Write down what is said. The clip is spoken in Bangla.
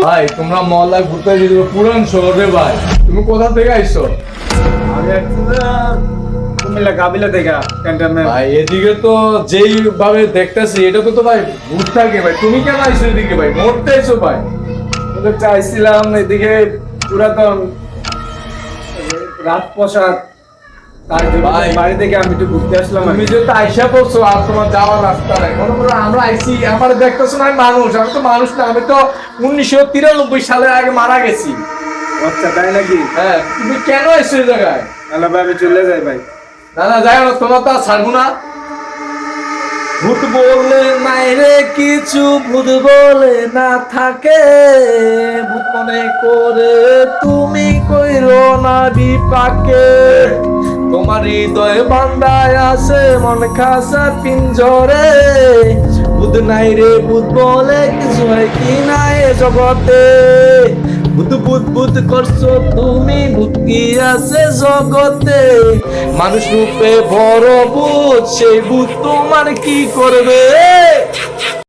ভাই তোমরা মহল্লায় ঘুরতে যেতে পুরান শহরে ভাই, তুমি কোথা থেকে আইছো? আমি একদম কুমিল্লা কাবিলা থেকে ক্যান্টনমেন্ট। ভাই এদিকে তো যেই ভাবে দেখতেছি এটা তো ভাই ভূত থাকে ভাই, তুমি কেন আইছো এদিকে ভাই? মরতে আইছো ভাই? ওদের চাইছিলাম এদিকে পুরাতন রাজপ্রাসাদ, তার জন্য ভাই। বাড়ি থেকে আমি একটু ঘুরতে আসলাম। তুমি যেহেতু আইসা পড়ছো আর তোমার যাওয়ার রাস্তা নাই, মনে করো আমরা আইছি, আমার দেখতেছো না আমি মানুষ, আমি তো মানুষ না, আমি তো 1993 সালে আগে মারা গেছি। আচ্ছা তাই নাকি? হ্যাঁ, তুমি কেন আইছো এই জায়গায়? তাহলে ভাই আমি চলে যাই ভাই। না না যাই না, তোমার তো আর ছাড়বো না। ভূত বলে নাই রে কিছু, ভূত বলে না থাকে, ভূত মনে করে তুমি কইরো না বিপাকে। তোমার হৃদয় বান্দায় আছে মন খাসা পিঞ্জরে, ভূত নাই রে ভূত বলে কিছু হয় কি নাই এ জগতে। ভূত ভূত ভূত করছো তুমি, ভূত কি আছে জগতে? মানুষ রূপে বড় ভূত, সেই ভূত তোমার কি করবে?